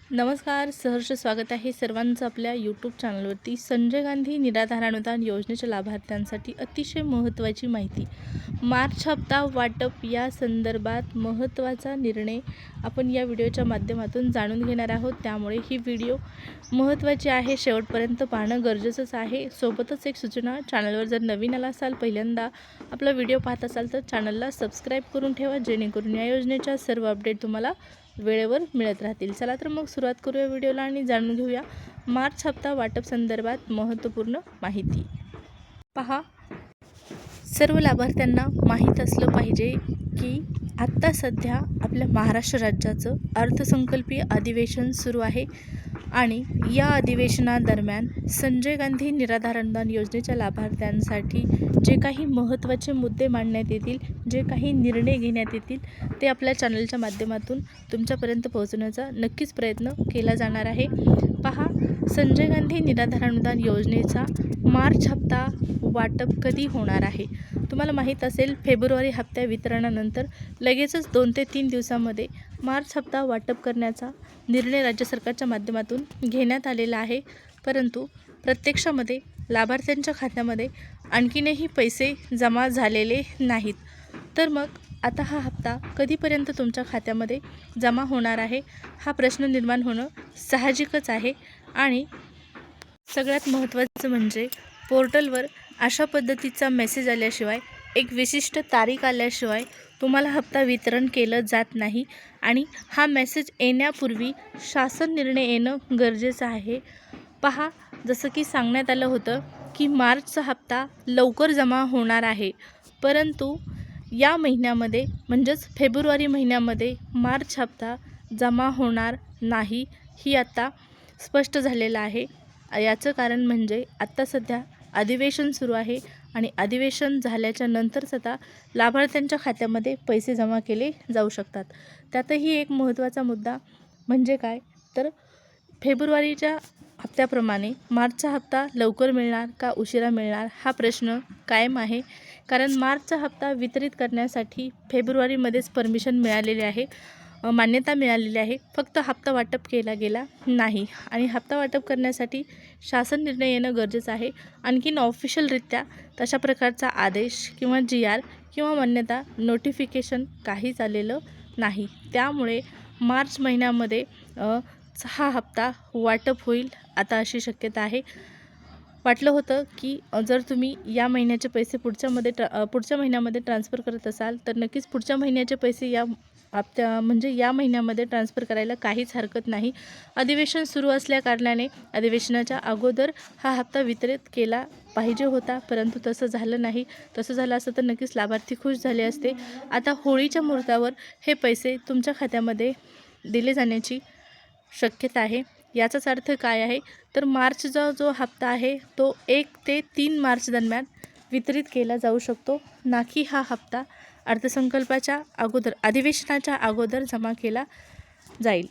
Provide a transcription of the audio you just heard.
नमस्कार, सहर्ष स्वागत आहे सर्वांचं आपल्या यूट्यूब चॅनलवरती। संजय गांधी निराधार अनुदान योजनेच्या लाभार्थ्यांसाठी अतिशय महत्त्वाची माहिती। मार्च हप्ता वाटप या संदर्भात महत्त्वाचा निर्णय आपण या व्हिडिओच्या माध्यमातून जाणून घेणार आहोत। त्यामुळे ही व्हिडिओ महत्त्वाची आहे, शेवटपर्यंत पाहणं गरजेचंच आहे। सोबतच एक सूचना, चॅनलवर जर नवीन आला असाल, पहिल्यांदा आपला व्हिडिओ पाहत असाल तर चॅनलला सबस्क्राईब करून ठेवा, जेणेकरून या योजनेच्या सर्व अपडेट तुम्हाला वेळेवर मिळत राहतील। चला तर मग सुरुवात करूया व्हिडिओला आणि जाणून घेऊया मार्च हप्ता वाटप संदर्भात महत्त्वपूर्ण माहिती। पहा, सर्व लाभार्थ्यांना माहीत असलं पाहिजे की आत्ता सध्या आपल्या महाराष्ट्र राज्याचं अर्थसंकल्पीय अधिवेशन सुरू आहे आणि या अधिवेशनादरम्यान संजय गांधी निराधार अनुदान योजनेच्या लाभार्थ्यांसाठी जे काही महत्त्वाचे मुद्दे मांडण्यात येतील, जे काही निर्णय घेण्यात येतील, ते आपल्या चॅनलच्या माध्यमातून तुमच्यापर्यंत पोहोचवण्याचा नक्कीच प्रयत्न केला जाणार आहे। पहा, संजय गांधी निराधार अनुदान योजनेचा मार्च हप्ता वाटप कधी होणार आहे? तुम्हाला माहीत असेल, फेब्रुवारी हप्त्या वितरणानंतर लगेचच 2 ते 3 दिवसामध्ये मार्च हप्ता वाटप करण्याचा निर्णय राज्य सरकारच्या माध्यमातून घेण्यात आलेला आहे। परंतु प्रत्यक्षामध्ये लाभार्थ्यांच्या खात्यामध्ये आणखीनही पैसे जमा झालेले नाहीत। तर मग आता हा हप्ता कधीपर्यंत तुमच्या खात्यामध्ये जमा होणार आहे, हा प्रश्न निर्माण होणं साहजिकच आहे। आणि सगळ्यात महत्त्वाचं म्हणजे पोर्टलवर अशा पद्धतीचा मेसेज आल्याशिवाय, एक विशिष्ट तारीख आल्याशिवाय तुम्हाला हप्ता वितरण केलं जात नाही आणि हा मेसेज येण्यापूर्वी शासन निर्णय येणं गरजेचं आहे। पहा, जसं की सांगण्यात आलं होतं की मार्चचा हप्ता लवकर जमा होणार आहे, परंतु या महिन्यामध्ये म्हणजेच फेब्रुवारी महिन्यामध्ये मार्च हप्ता जमा होणार नाही, ही आता स्पष्ट झालेलं आहे। याचं कारण म्हणजे आत्ता सध्या अधिवेशन सुरू आहे आणि अधिवेशन झाल्याच्या नंतरच आता लाभार्थ्यांच्या खात्यामध्ये पैसे जमा केले जाऊ शकतात। त्यातही एक महत्त्वाचा मुद्दा म्हणजे काय, तर फेब्रुवारीच्या हप्त्याप्रमाणे मार्चचा हप्ता लवकर मिळणार का उशिरा मिळणार, हा प्रश्न कायम आहे। कारण मार्चचा हप्ता वितरित करण्यासाठी फेब्रुवारीमध्येच परमिशन मिळालेली आहे, मान्यता मिळालेली आहे, फक्त हप्ता वाटप केला गेला नाही आणि हप्ता वाटप करण्यासाठी शासन निर्णय येणं गरजेचं आहे। आणखीन ऑफिशियलरित्या तशा प्रकारचा आदेश किंवा GR किंवा मान्यता नोटिफिकेशन काहीच आलेलं नाही। त्यामुळे मार्च महिन्यामध्ये हा हप्ता वाटप होईल आता अशी शक्यता आहे। वाटलं होतं की जर तुम्ही या महिन्याचे पैसे पुढच्या महिन्यामध्ये ट्रान्सफर करत असाल तर नक्कीच पुढच्या महिन्याचे पैसे या हप्त्या म्हणजे या महिन्यामध्ये ट्रान्सफर करायला काहीच हरकत नाही। अधिवेशन सुरू असल्याकारणाने अधिवेशनाच्या अगोदर हा हप्ता वितरित केला पाहिजे होता, परंतु तसं झालं नाही। तसं झालं असतं तर नक्कीच लाभार्थी खुश झाले असते। आता होळीच्या मुहूर्तावर हे पैसे तुमच्या खात्यामध्ये दिले जाण्याची शक्यता आहे। याचाच अर्थ काय आहे, तर मार्चचा जो हप्ता आहे तो 1 ते 3 मार्च दरम्यान वितरित केला जाऊ शकतो, ना की हा हप्ता अर्थसंकल्पाच्या अगोदर, अधिवेशनाच्या अगोदर जमा केला जाईल।